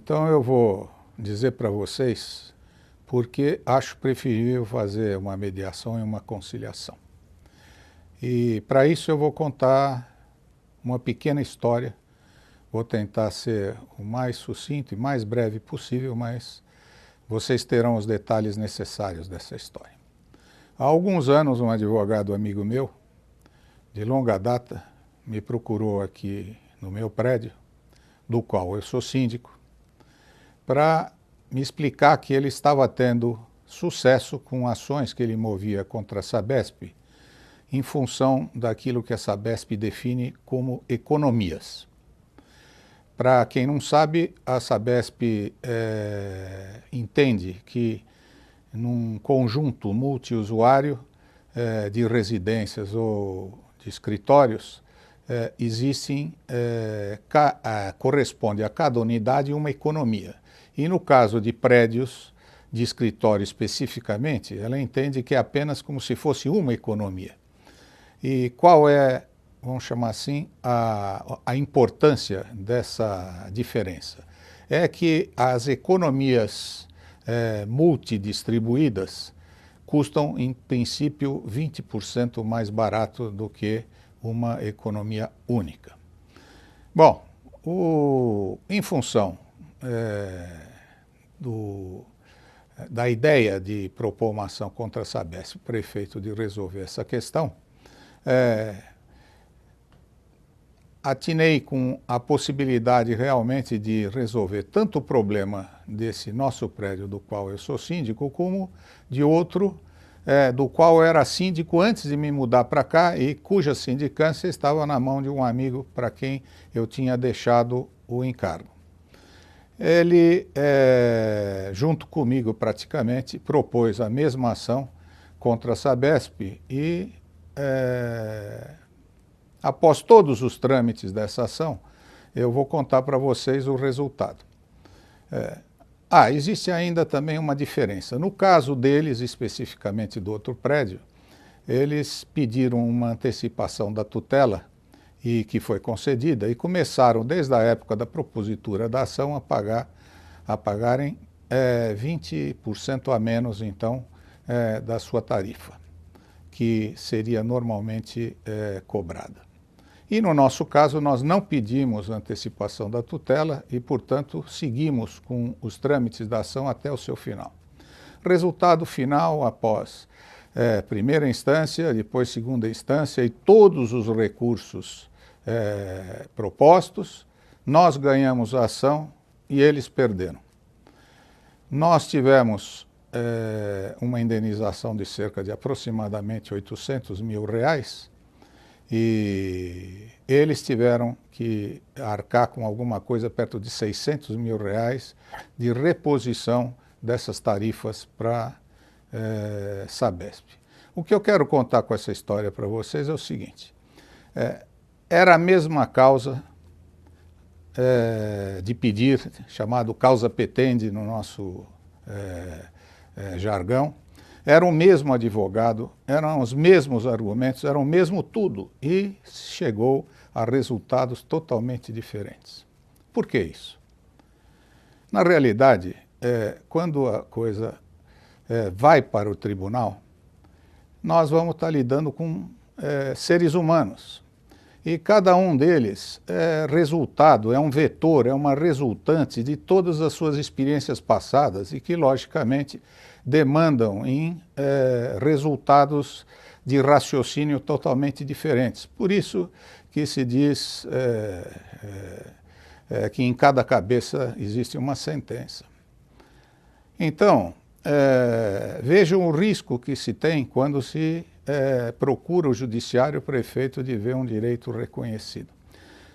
Então eu vou dizer para vocês porque acho preferível fazer uma mediação e uma conciliação. E para isso eu vou contar uma pequena história, vou tentar ser o mais sucinto e mais breve possível, mas vocês terão os detalhes necessários dessa história. Há alguns anos, um advogado amigo meu, de longa data, me procurou aqui no meu prédio, do qual eu sou síndico, para me explicar que ele estava tendo sucesso com ações que ele movia contra a Sabesp, em função daquilo que a Sabesp define como economias. Para quem não sabe, a Sabesp entende que num conjunto multiusuário de residências ou de escritórios, corresponde a cada unidade uma economia. E no caso de prédios de escritório especificamente, ela entende que é apenas como se fosse uma economia. E qual é, vamos chamar assim, a importância dessa diferença? É que as economias multidistribuídas custam, em princípio, 20% mais barato do que uma economia única. Bom, em função da ideia de propor uma ação contra a Sabesp, o prefeito de resolver essa questão, atinei com a possibilidade realmente de resolver tanto o problema desse nosso prédio do qual eu sou síndico, como de outro do qual era síndico antes de me mudar para cá e cuja sindicância estava na mão de um amigo para quem eu tinha deixado o encargo. Ele, junto comigo praticamente, propôs a mesma ação contra a Sabesp e, após todos os trâmites dessa ação, eu vou contar para vocês o resultado. Existe ainda também uma diferença. No caso deles, especificamente do outro prédio, eles pediram uma antecipação da tutela e que foi concedida e começaram, desde a época da propositura da ação, a pagarem 20% a menos, então, da sua tarifa, que seria normalmente cobrada. E no nosso caso, nós não pedimos antecipação da tutela e, portanto, seguimos com os trâmites da ação até o seu final. Resultado final, após primeira instância, depois segunda instância e todos os recursos propostos, nós ganhamos a ação e eles perderam. Nós tivemos uma indenização de cerca de aproximadamente R$800 mil, e eles tiveram que arcar com alguma coisa perto de R$600 mil de reposição dessas tarifas para Sabesp. O que eu quero contar com essa história para vocês é o seguinte: era a mesma causa de pedir, chamado causa petendi no nosso jargão. Era o mesmo advogado, eram os mesmos argumentos, era o mesmo tudo e chegou a resultados totalmente diferentes. Por que isso? Na realidade, quando a coisa vai para o tribunal, nós vamos estar lidando com seres humanos. E cada um deles é resultado, é um vetor, é uma resultante de todas as suas experiências passadas e que, logicamente, demandam em resultados de raciocínio totalmente diferentes. Por isso que se diz que em cada cabeça existe uma sentença. Então, vejam o risco que se tem quando se procura o judiciário para efeito de ver um direito reconhecido.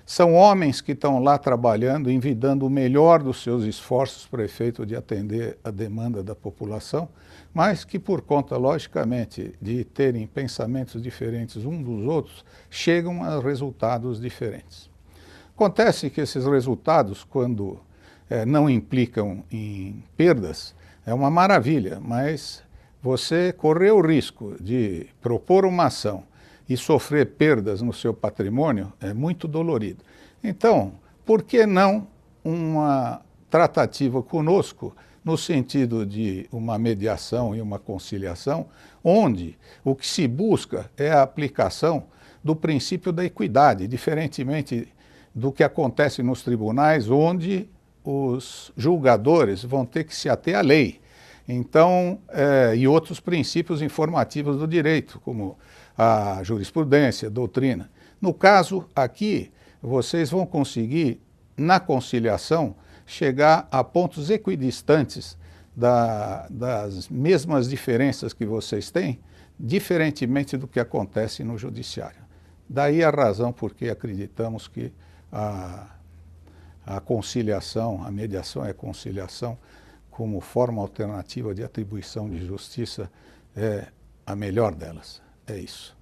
São homens que estão lá trabalhando, envidando o melhor dos seus esforços para efeito de atender a demanda da população, mas que por conta, logicamente, de terem pensamentos diferentes uns dos outros, chegam a resultados diferentes. Acontece que esses resultados, quando não implicam em perdas, é uma maravilha, mas você correr o risco de propor uma ação e sofrer perdas no seu patrimônio é muito dolorido. Então, por que não uma tratativa conosco, no sentido de uma mediação e uma conciliação, onde o que se busca é a aplicação do princípio da equidade, diferentemente do que acontece nos tribunais, onde os julgadores vão ter que se ater à lei. Então, e outros princípios informativos do direito, como a jurisprudência, a doutrina. No caso aqui, vocês vão conseguir, na conciliação, chegar a pontos equidistantes das mesmas diferenças que vocês têm, diferentemente do que acontece no judiciário. Daí a razão por que acreditamos que a conciliação, a mediação e a conciliação, como forma alternativa de atribuição de justiça, é a melhor delas. É isso.